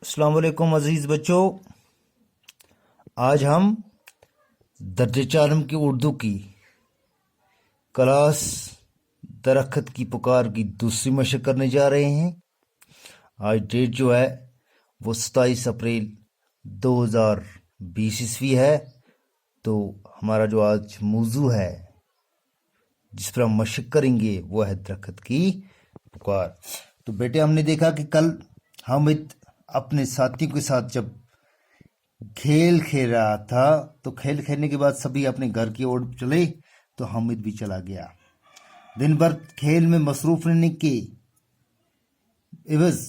अस्सलाम वालेकुम अजीज़ बच्चों। आज हम दर्जे चारम की उर्दू की क्लास दरख्त की पुकार की दूसरी मशक करने जा रहे हैं। आज डेट जो है वो 27 अप्रैल 2020 ईस्वी है। तो हमारा जो आज मौजू है जिस पर हम मशक करेंगे वो है दरख्त की पुकार। तो बेटे, हमने देखा कि कल हामिद अपने साथियों के साथ जब खेल खेल रहा था तो खेल खेलने के बाद सभी अपने घर की ओर चले तो हामिद भी चला गया। दिन भर खेल में मसरूफ रहने के एवज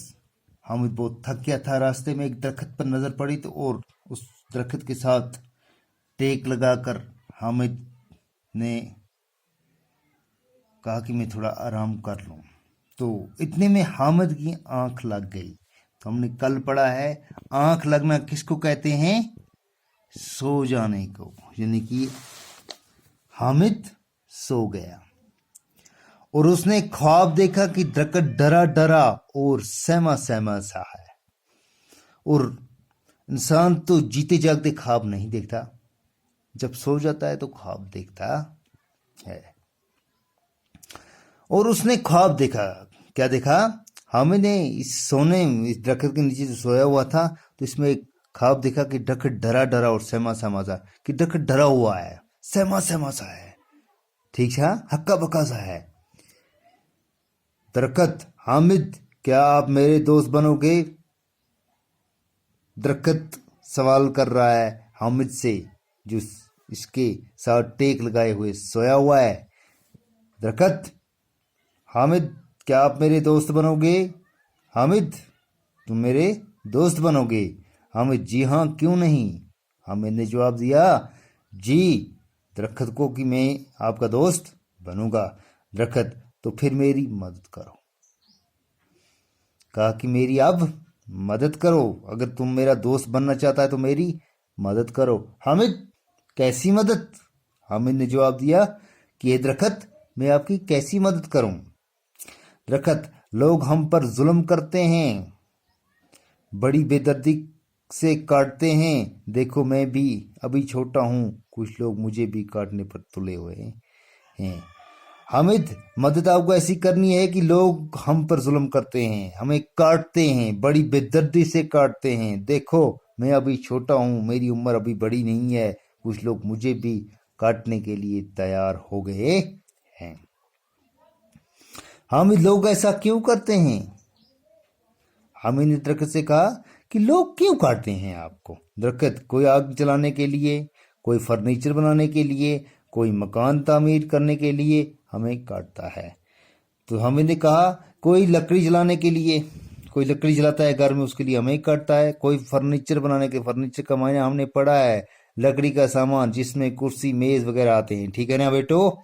हामिद बहुत थक गया था। रास्ते में एक दरख्त पर नजर पड़ी तो और उस दरख्त के साथ टेक लगाकर हामिद ने कहा कि मैं थोड़ा आराम कर लूं। तो इतने में हामिद की आंख लग गई। तो हमने कल पढ़ा है आंख लगना किसको कहते हैं? सो जाने को। यानी कि हामिद सो गया और उसने ख्वाब देखा कि दरख्त डरा डरा और सहमा सहमा सा है। और इंसान तो जीते जागते ख्वाब नहीं देखता, जब सो जाता है तो ख्वाब देखता है। और उसने ख्वाब देखा। क्या देखा? हामिद ने इस दरख्त के नीचे जो सोया हुआ था तो इसमें एक ख्वाब देखा कि दरख्त डरा डरा और सहमा सहमा सा, कि दरख्त डरा हुआ है, सहमा सहमा सा है, ठीक है, हक्का बक्का सा है। दरख्त: हामिद, क्या आप मेरे दोस्त बनोगे? दरख्त सवाल कर रहा है हामिद से जो इसके साथ टेक लगाए हुए सोया हुआ है। दरख्त: हामिद, क्या आप मेरे दोस्त बनोगे? हामिद, तुम मेरे दोस्त बनोगे? हामिद: जी हाँ, क्यों नहीं। हामिद ने जवाब दिया, जी। दरख्त को कि मैं आपका दोस्त बनूंगा। दरख्त: तो फिर मेरी मदद करो। कहा कि मेरी अब मदद करो, अगर तुम मेरा दोस्त बनना चाहता है तो मेरी मदद करो। हामिद: कैसी मदद? हामिद ने जवाब दिया कि ये दरख्त, मैं आपकी कैसी मदद करूं? दरख्त: लोग हम पर जुल्म करते हैं, बड़ी बेदर्दी से काटते हैं। देखो मैं भी अभी छोटा हूं, कुछ लोग मुझे भी काटने पर तुले हुए हैं। हामिद: मदद आपको ऐसी करनी है कि लोग हम पर जुल्म करते हैं, हमें काटते हैं, बड़ी बेदर्दी से काटते हैं। देखो मैं अभी छोटा हूं, मेरी उम्र अभी बड़ी नहीं है, कुछ लोग मुझे भी काटने के लिए तैयार हो गए हैं। हामिद: लोग ऐसा क्यों करते हैं? हामिद ने दरख्त से कहा कि लोग क्यों काटते हैं आपको? दरख्त: कोई आग जलाने के लिए, कोई फर्नीचर बनाने के लिए, कोई मकान तामीर करने के लिए हमें काटता है। तो हामिद ने कहा, कोई लकड़ी जलाने के लिए, कोई लकड़ी जलाता है घर में, उसके लिए हमें काटता है। कोई फर्नीचर बनाने के, फर्नीचर का मायने हमने पढ़ा है लकड़ी का सामान जिसमें कुर्सी मेज वगैरह आते हैं, ठीक है ना बेटो।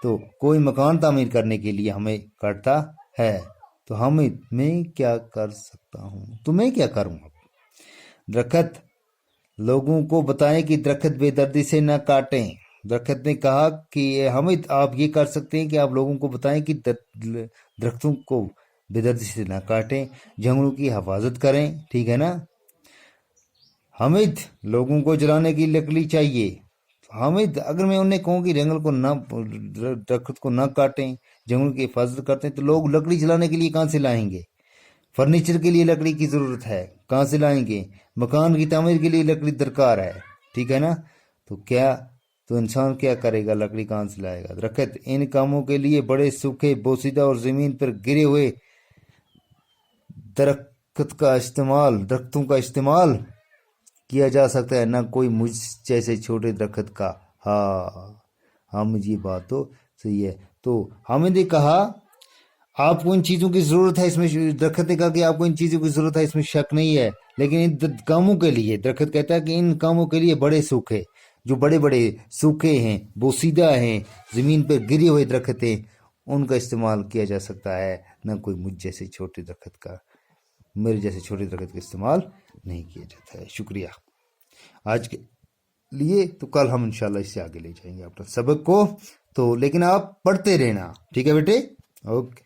तो कोई मकान तामीर करने के लिए हमें काटता है। तो हामिद, मैं क्या कर सकता हूँ, तो मैं क्या करूँ अब? दरख्त: लोगों को बताएं कि दरख्त बेदर्दी से न काटें। दरख्त ने कहा कि हामिद, आप ये कर सकते हैं कि आप लोगों को बताएं कि दरख्तों को बेदर्दी से न काटें, जंगलों की हिफाजत करें, ठीक है ना। हामिद: लोगों को जलाने की लकड़ी चाहिए। हामिद: अगर मैं उन्हें कहूँ कि जंगल को ना, दरख्त को ना काटें, जंगल की हिफाजत करते हैं, तो लोग लकड़ी जलाने के लिए कहाँ से लाएंगे? फर्नीचर के लिए लकड़ी की जरूरत है, कहाँ से लाएंगे? मकान की तामीर के लिए लकड़ी दरकार है, ठीक है ना। तो इंसान क्या करेगा, लकड़ी कहाँ से लाएगा? दरख्त: इन कामों के लिए बड़े सूखे, बोसीदा और जमीन पर गिरे हुए दरख्तों का इस्तेमाल किया जा सकता है, ना कोई मुझ जैसे छोटे दरख्त का। हाँ मुझे ये बात तो सही है। तो हामिद ने कहा, आपको इन चीज़ों की ज़रूरत है, इसमें दरख्त ने कहा कि आपको इन चीज़ों की ज़रूरत है, इसमें शक नहीं है, लेकिन इन कामों के लिए, दरख्त कहता है कि इन कामों के लिए बड़े सूखे, जो बड़े बड़े सूखे हैं, बोसीदा हैं, ज़मीन पर गिरे हुए दरख्त हैं, उनका इस्तेमाल किया जा सकता है, ना कोई मुझ जैसे छोटे दरख्त का, मेरे जैसे छोटे दरख्त का इस्तेमाल नहीं किया जाता है। शुक्रिया आज के लिए। तो कल हम इंशाल्लाह इससे आगे ले जाएंगे अपने सबक को। तो लेकिन आप पढ़ते रहना, ठीक है बेटे। ओके।